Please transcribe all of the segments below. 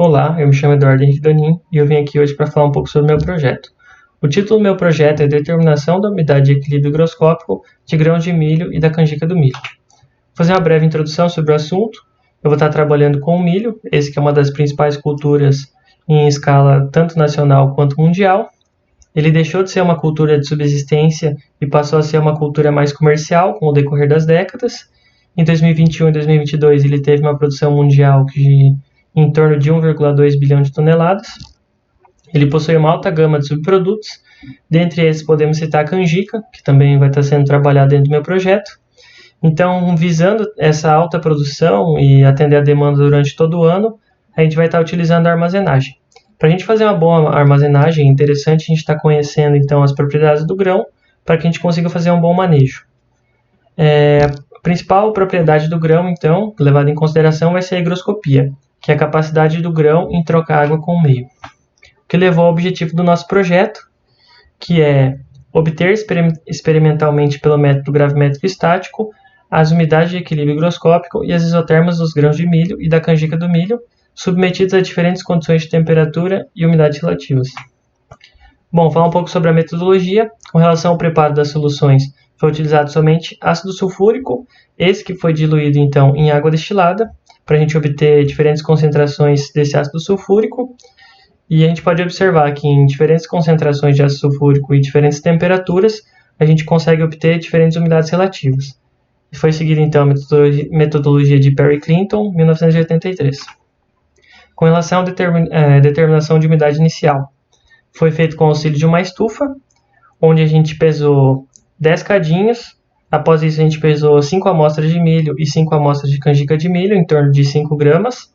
Olá, eu me chamo Eduardo Henrique Donin e eu vim aqui hoje para falar um pouco sobre o meu projeto. O título do meu projeto é Determinação da Umidade e Equilíbrio Higroscópico de Grãos de Milho e da Canjica do Milho. Vou fazer uma breve introdução sobre o assunto. Eu vou estar trabalhando com o milho, esse que é uma das principais culturas em escala tanto nacional quanto mundial. Ele deixou de ser uma cultura de subsistência e passou a ser uma cultura mais comercial com o decorrer das décadas. Em 2021 e 2022 ele teve uma produção mundial de em torno de 1,2 bilhão de toneladas. Ele possui uma alta gama de subprodutos. Dentre esses podemos citar a canjica, que também vai estar sendo trabalhada dentro do meu projeto. Então, visando essa alta produção e atender a demanda durante todo o ano, a gente vai estar utilizando a armazenagem. Para a gente fazer uma boa armazenagem, é interessante a gente estar conhecendo então as propriedades do grão para que a gente consiga fazer um bom manejo. A principal propriedade do grão, então, levada em consideração, vai ser a higroscopia, que é a capacidade do grão em trocar água com o meio. O que levou ao objetivo do nosso projeto, que é obter experimentalmente pelo método gravimétrico estático as umidades de equilíbrio higroscópico e as isotermas dos grãos de milho e da canjica do milho, submetidos a diferentes condições de temperatura e umidade relativas. Bom, falar um pouco sobre a metodologia. Com relação ao preparo das soluções, foi utilizado somente ácido sulfúrico, esse que foi diluído então em água destilada, para a gente obter diferentes concentrações desse ácido sulfúrico. E a gente pode observar que em diferentes concentrações de ácido sulfúrico e diferentes temperaturas, a gente consegue obter diferentes umidades relativas. E foi seguida então a metodologia de Perry Clinton, 1983. Com relação à determinação de umidade inicial, foi feito com o auxílio de uma estufa, onde a gente pesou 10 cadinhos. Após isso, a gente pesou 5 amostras de milho e 5 amostras de canjica de milho, em torno de 5 gramas.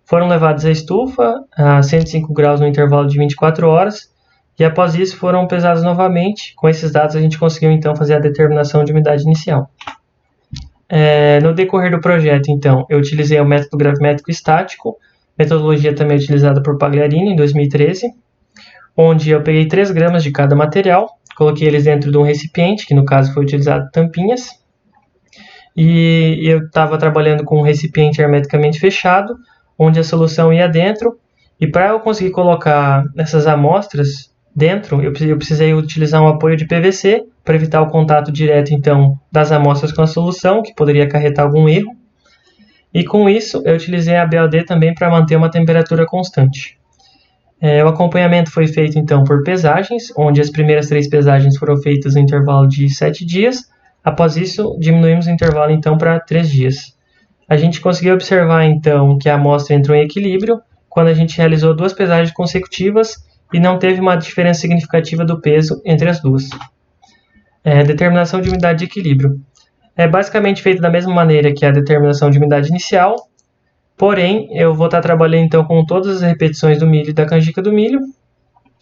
Foram levados à estufa a 105 graus no intervalo de 24 horas. E após isso, foram pesados novamente. Com esses dados, a gente conseguiu então fazer a determinação de umidade inicial. No decorrer do projeto, então, eu utilizei o método gravimétrico estático, metodologia também utilizada por Pagliarini em 2013, onde eu peguei 3 gramas de cada material, coloquei eles dentro de um recipiente, que no caso foi utilizado tampinhas, e eu estava trabalhando com um recipiente hermeticamente fechado, onde a solução ia dentro, e para eu conseguir colocar essas amostras dentro, eu precisei utilizar um apoio de PVC, para evitar o contato direto então das amostras com a solução, que poderia acarretar algum erro. E com isso, eu utilizei a BOD também para manter uma temperatura constante. O acompanhamento foi feito então por pesagens, onde as primeiras 3 pesagens foram feitas no intervalo de 7 dias. Após isso, diminuímos o intervalo então para 3 dias. A gente conseguiu observar então que a amostra entrou em equilíbrio quando a gente realizou 2 pesagens consecutivas e não teve uma diferença significativa do peso entre as duas. Determinação de umidade de equilíbrio. É basicamente feito da mesma maneira que a determinação de umidade inicial, porém eu vou estar trabalhando então com todas as repetições do milho e da canjica do milho.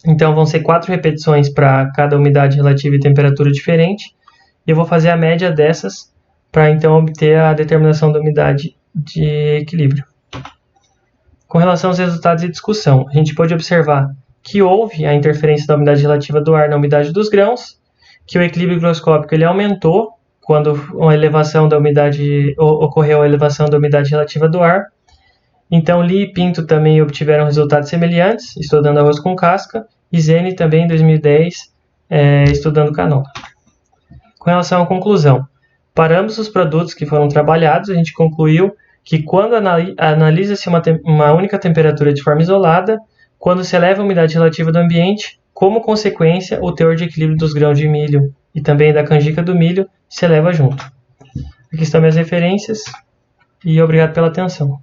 Então vão ser 4 repetições para cada umidade relativa e temperatura diferente. E eu vou fazer a média dessas para então obter a determinação da umidade de equilíbrio. Com relação aos resultados de discussão, a gente pode observar que houve a interferência da umidade relativa do ar na umidade dos grãos, que o equilíbrio higroscópico ele aumentou quando ocorreu a elevação da umidade relativa do ar. Então, Lee e Pinto também obtiveram resultados semelhantes, estudando arroz com casca, e Zene também em 2010, estudando canola. Com relação à conclusão, para ambos os produtos que foram trabalhados, a gente concluiu que quando analisa-se uma única temperatura de forma isolada, quando se eleva a umidade relativa do ambiente, como consequência, o teor de equilíbrio dos grãos de milho e também da canjica do milho se eleva junto. Aqui estão minhas referências e obrigado pela atenção.